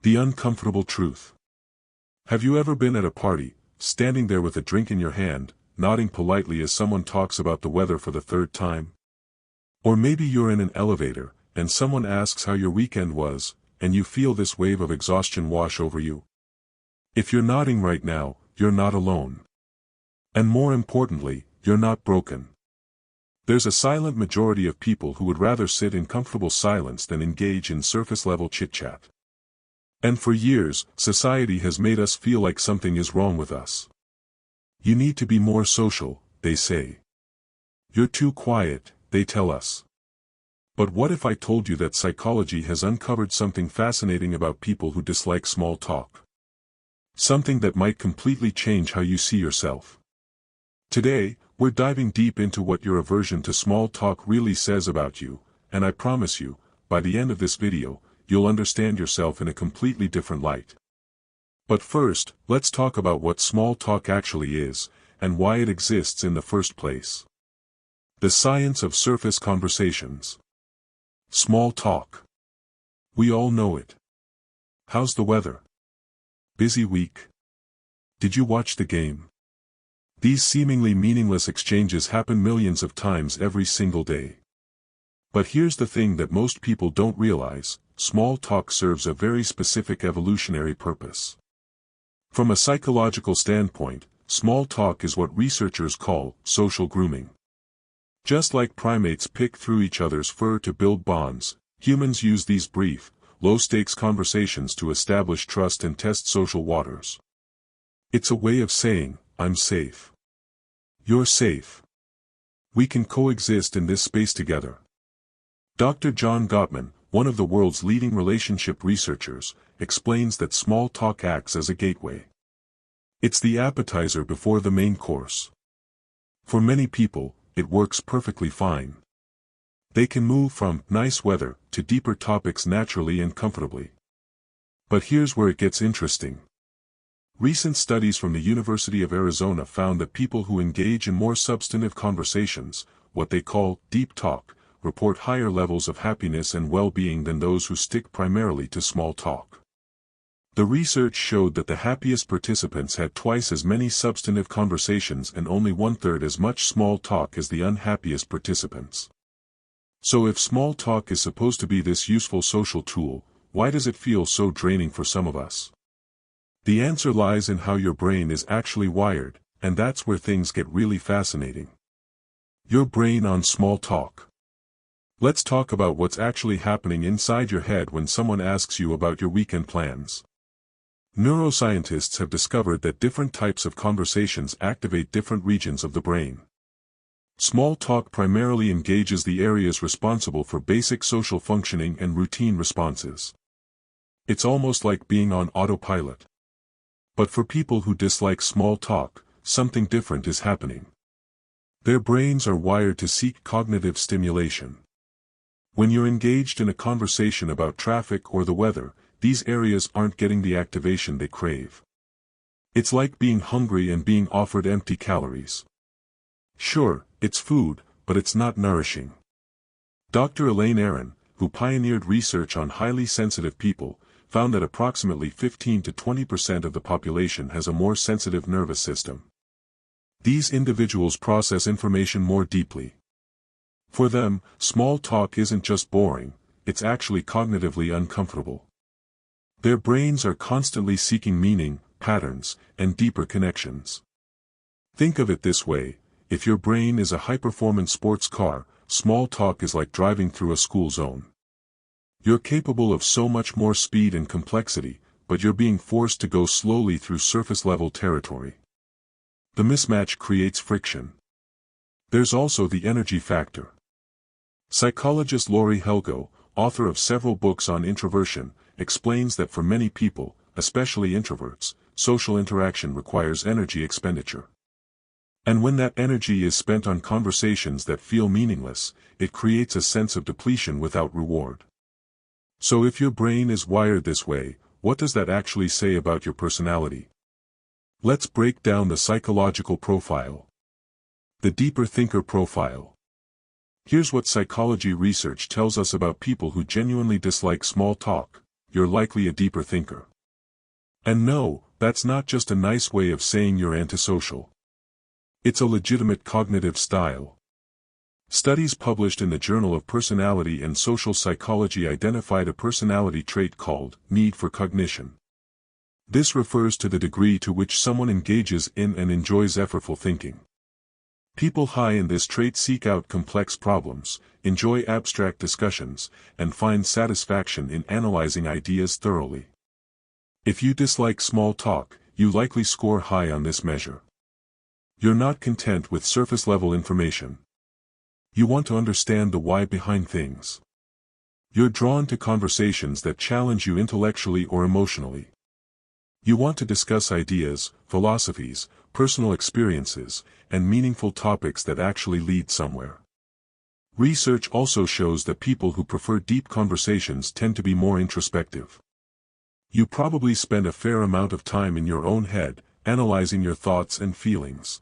The uncomfortable truth. Have you ever been at a party, standing there with a drink in your hand, nodding politely as someone talks about the weather for the third time? Or maybe you're in an elevator, and someone asks how your weekend was, and you feel this wave of exhaustion wash over you? If you're nodding right now, you're not alone. And more importantly, you're not broken. There's a silent majority of people who would rather sit in comfortable silence than engage in surface-level chit-chat. And for years, society has made us feel like something is wrong with us. You need to be more social, they say. You're too quiet, they tell us. But what if I told you that psychology has uncovered something fascinating about people who dislike small talk? Something that might completely change how you see yourself. Today, we're diving deep into what your aversion to small talk really says about you, and I promise you, by the end of this video, you'll understand yourself in a completely different light. But first, let's talk about what small talk actually is, and why it exists in the first place. The science of surface conversations. Small talk. We all know it. How's the weather? Busy week? Did you watch the game? These seemingly meaningless exchanges happen millions of times every single day. But here's the thing that most people don't realize: small talk serves a very specific evolutionary purpose. From a psychological standpoint, small talk is what researchers call social grooming. Just like primates pick through each other's fur to build bonds, humans use these brief, low-stakes conversations to establish trust and test social waters. It's a way of saying, I'm safe. You're safe. We can coexist in this space together. Dr. John Gottman, one of the world's leading relationship researchers, explains that small talk acts as a gateway. It's the appetizer before the main course. For many people, it works perfectly fine. They can move from nice weather to deeper topics naturally and comfortably. But here's where it gets interesting. Recent studies from the University of Arizona found that people who engage in more substantive conversations, what they call deep talk, report higher levels of happiness and well-being than those who stick primarily to small talk. The research showed that the happiest participants had twice as many substantive conversations and only one-third as much small talk as the unhappiest participants. So if small talk is supposed to be this useful social tool, why does it feel so draining for some of us? The answer lies in how your brain is actually wired, and that's where things get really fascinating. Your brain on small talk. Let's talk about what's actually happening inside your head when someone asks you about your weekend plans. Neuroscientists have discovered that different types of conversations activate different regions of the brain. Small talk primarily engages the areas responsible for basic social functioning and routine responses. It's almost like being on autopilot. But for people who dislike small talk, something different is happening. Their brains are wired to seek cognitive stimulation. When you're engaged in a conversation about traffic or the weather, these areas aren't getting the activation they crave. It's like being hungry and being offered empty calories. Sure, it's food, but it's not nourishing. Dr. Elaine Aron, who pioneered research on highly sensitive people, found that approximately 15 to 20% of the population has a more sensitive nervous system. These individuals process information more deeply. For them, small talk isn't just boring, it's actually cognitively uncomfortable. Their brains are constantly seeking meaning, patterns, and deeper connections. Think of it this way: if your brain is a high-performance sports car, small talk is like driving through a school zone. You're capable of so much more speed and complexity, but you're being forced to go slowly through surface-level territory. The mismatch creates friction. There's also the energy factor. Psychologist Laurie Helgo, author of several books on introversion, explains that for many people, especially introverts, social interaction requires energy expenditure. And when that energy is spent on conversations that feel meaningless, it creates a sense of depletion without reward. So if your brain is wired this way, what does that actually say about your personality? Let's break down the psychological profile. The deeper thinker profile. Here's what psychology research tells us about people who genuinely dislike small talk. you're likely a deeper thinker. And no, that's not just a nice way of saying you're antisocial. It's a legitimate cognitive style. Studies published in the Journal of Personality and Social Psychology identified a personality trait called need for cognition. This refers to the degree to which someone engages in and enjoys effortful thinking. People high in this trait seek out complex problems, enjoy abstract discussions, and find satisfaction in analyzing ideas thoroughly. If you dislike small talk, you likely score high on this measure. You're not content with surface-level information. You want to understand the why behind things. You're drawn to conversations that challenge you intellectually or emotionally. You want to discuss ideas, philosophies, personal experiences, and meaningful topics that actually lead somewhere. Research also shows that people who prefer deep conversations tend to be more introspective. You probably spend a fair amount of time in your own head, analyzing your thoughts and feelings.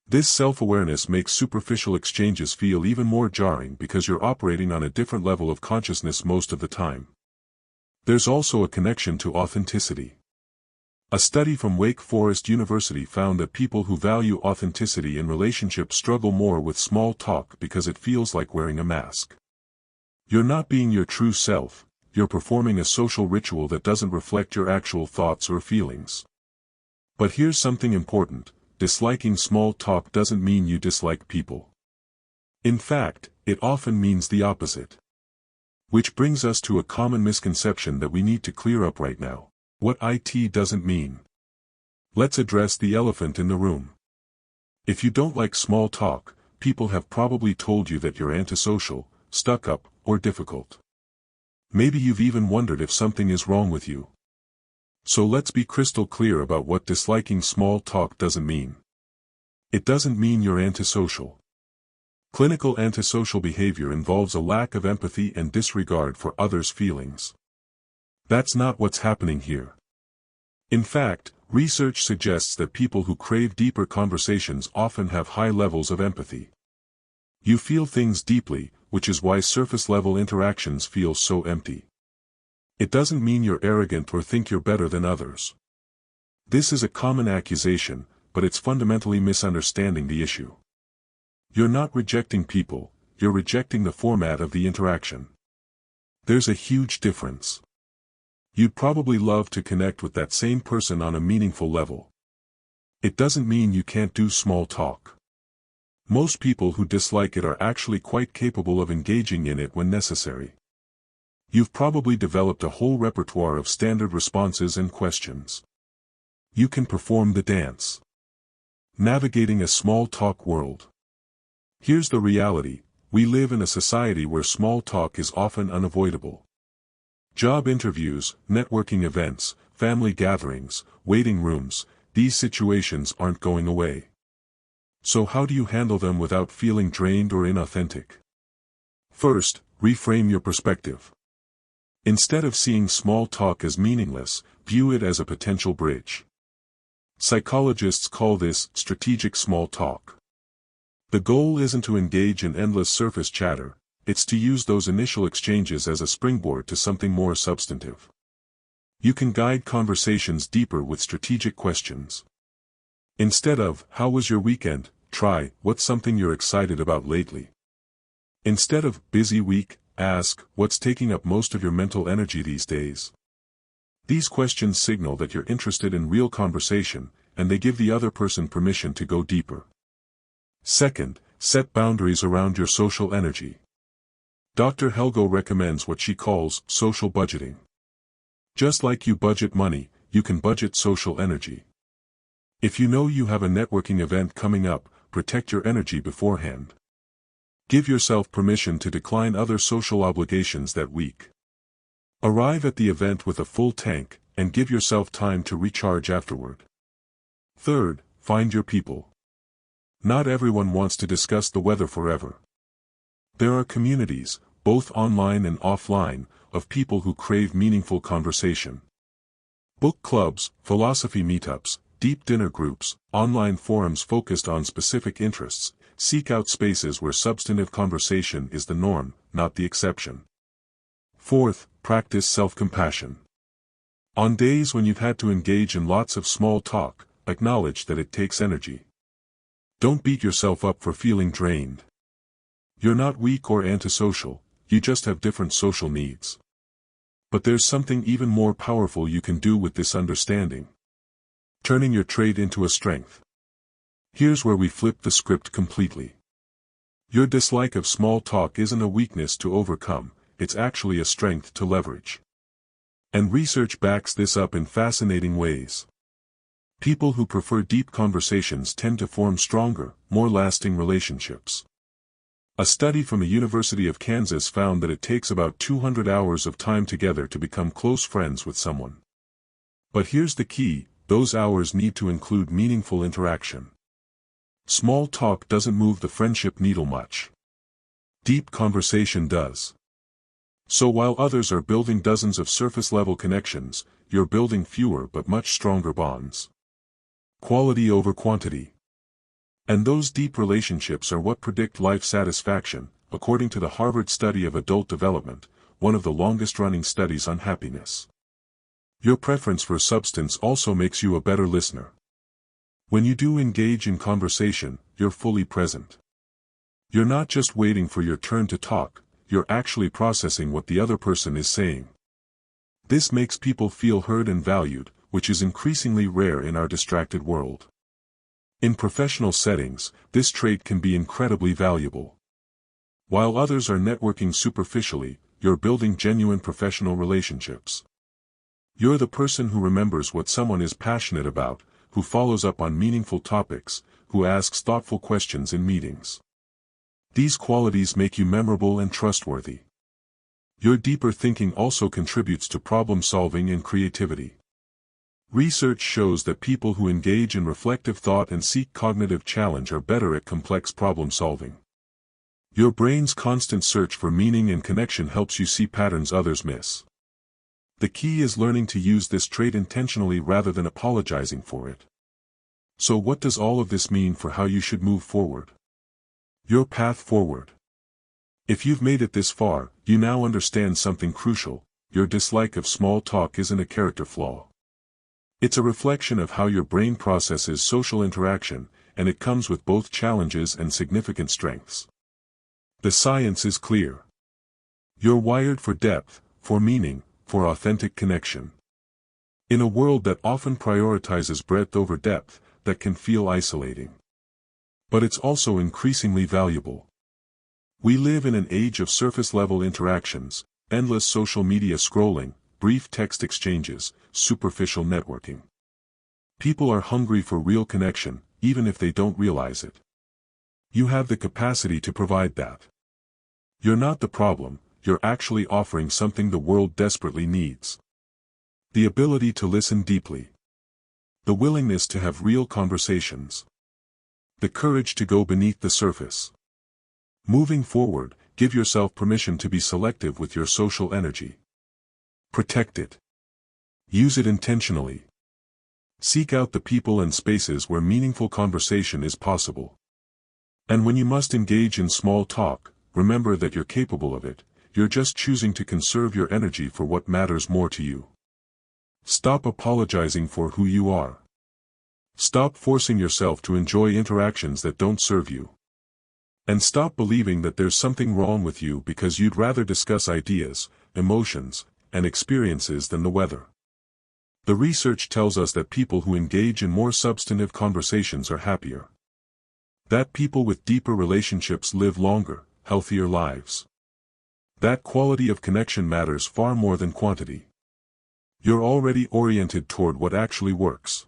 This self-awareness makes superficial exchanges feel even more jarring because you're operating on a different level of consciousness most of the time. There's also a connection to authenticity. A study from Wake Forest University found that people who value authenticity in relationships struggle more with small talk because it feels like wearing a mask. You're not being your true self, you're performing a social ritual that doesn't reflect your actual thoughts or feelings. But here's something important: disliking small talk doesn't mean you dislike people. In fact, it often means the opposite. Which brings us to a common misconception that we need to clear up right now. What it doesn't mean. Let's address the elephant in the room. If you don't like small talk, people have probably told you that you're antisocial, stuck up, or difficult. Maybe you've even wondered if something is wrong with you. So let's be crystal clear about what disliking small talk doesn't mean. It doesn't mean you're antisocial. Clinical antisocial behavior involves a lack of empathy and disregard for others' feelings. That's not what's happening here. In fact, research suggests that people who crave deeper conversations often have high levels of empathy. You feel things deeply, which is why surface-level interactions feel so empty. It doesn't mean you're arrogant or think you're better than others. This is a common accusation, but it's fundamentally misunderstanding the issue. You're not rejecting people, you're rejecting the format of the interaction. There's a huge difference. You'd probably love to connect with that same person on a meaningful level. It doesn't mean you can't do small talk. Most people who dislike it are actually quite capable of engaging in it when necessary. You've probably developed a whole repertoire of standard responses and questions. You can perform the dance. Navigating a small talk world. Here's the reality: we live in a society where small talk is often unavoidable. Job interviews, networking events, family gatherings, waiting rooms, these situations aren't going away. So how do you handle them without feeling drained or inauthentic? First, reframe your perspective. Instead of seeing small talk as meaningless, view it as a potential bridge. Psychologists call this strategic small talk. The goal isn't to engage in endless surface chatter, it's to use those initial exchanges as a springboard to something more substantive. You can guide conversations deeper with strategic questions. Instead of, "How was your weekend?" try, "What's something you're excited about lately?" Instead of, "Busy week," ask, "What's taking up most of your mental energy these days?" These questions signal that you're interested in real conversation, and they give the other person permission to go deeper. Second, set boundaries around your social energy. Dr. Helgo recommends what she calls social budgeting. Just like you budget money, you can budget social energy. If you know you have a networking event coming up, protect your energy beforehand. Give yourself permission to decline other social obligations that week. Arrive at the event with a full tank, and give yourself time to recharge afterward. Third, find your people. Not everyone wants to discuss the weather forever. There are communities, both online and offline, of people who crave meaningful conversation. Book clubs, philosophy meetups, deep dinner groups, online forums focused on specific interests. Seek out spaces where substantive conversation is the norm, not the exception. Fourth, practice self-compassion. On days when you've had to engage in lots of small talk, acknowledge that it takes energy. Don't beat yourself up for feeling drained. You're not weak or antisocial, you just have different social needs. But there's something even more powerful you can do with this understanding. Turning your trait into a strength. Here's where we flip the script completely. Your dislike of small talk isn't a weakness to overcome, it's actually a strength to leverage. And research backs this up in fascinating ways. People who prefer deep conversations tend to form stronger, more lasting relationships. A study from the University of Kansas found that it takes about 200 hours of time together to become close friends with someone. But here's the key, those hours need to include meaningful interaction. Small talk doesn't move the friendship needle much. Deep conversation does. So while others are building dozens of surface-level connections, you're building fewer but much stronger bonds. Quality over quantity. And those deep relationships are what predict life satisfaction, according to the Harvard Study of Adult Development, one of the longest-running studies on happiness. Your preference for substance also makes you a better listener. When you do engage in conversation, you're fully present. You're not just waiting for your turn to talk, you're actually processing what the other person is saying. This makes people feel heard and valued, which is increasingly rare in our distracted world. In professional settings, this trait can be incredibly valuable. While others are networking superficially, you're building genuine professional relationships. You're the person who remembers what someone is passionate about, who follows up on meaningful topics, who asks thoughtful questions in meetings. These qualities make you memorable and trustworthy. Your deeper thinking also contributes to problem solving and creativity. Research shows that people who engage in reflective thought and seek cognitive challenge are better at complex problem solving. Your brain's constant search for meaning and connection helps you see patterns others miss. The key is learning to use this trait intentionally rather than apologizing for it. So what does all of this mean for how you should move forward? Your path forward. If you've made it this far, you now understand something crucial. Your dislike of small talk isn't a character flaw. It's a reflection of how your brain processes social interaction, and it comes with both challenges and significant strengths. The science is clear. You're wired for depth, for meaning, for authentic connection. In a world that often prioritizes breadth over depth, that can feel isolating. But it's also increasingly valuable. We live in an age of surface-level interactions, endless social media scrolling, brief text exchanges, superficial networking. People are hungry for real connection, even if they don't realize it. You have the capacity to provide that. You're not the problem, you're actually offering something the world desperately needs. The ability to listen deeply. The willingness to have real conversations. The courage to go beneath the surface. Moving forward, give yourself permission to be selective with your social energy. Protect it. Use it intentionally. Seek out the people and spaces where meaningful conversation is possible. And when you must engage in small talk, remember that you're capable of it, you're just choosing to conserve your energy for what matters more to you. Stop apologizing for who you are. Stop forcing yourself to enjoy interactions that don't serve you. And stop believing that there's something wrong with you because you'd rather discuss ideas, emotions, and experiences than the weather. The research tells us that people who engage in more substantive conversations are happier. That people with deeper relationships live longer, healthier lives. That quality of connection matters far more than quantity. You're already oriented toward what actually works.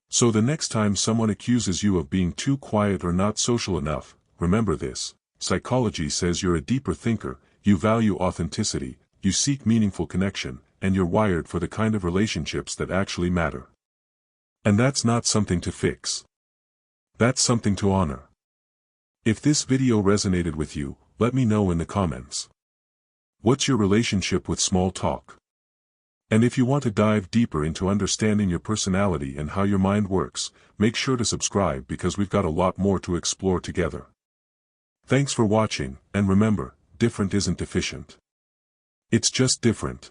So the next time someone accuses you of being too quiet or not social enough, remember this: psychology says you're a deeper thinker, you value authenticity, you seek meaningful connection, and you're wired for the kind of relationships that actually matter. And that's not something to fix. That's something to honor. If this video resonated with you, let me know in the comments. What's your relationship with small talk? And if you want to dive deeper into understanding your personality and how your mind works, make sure to subscribe because we've got a lot more to explore together. Thanks for watching, and remember, different isn't deficient. It's just different.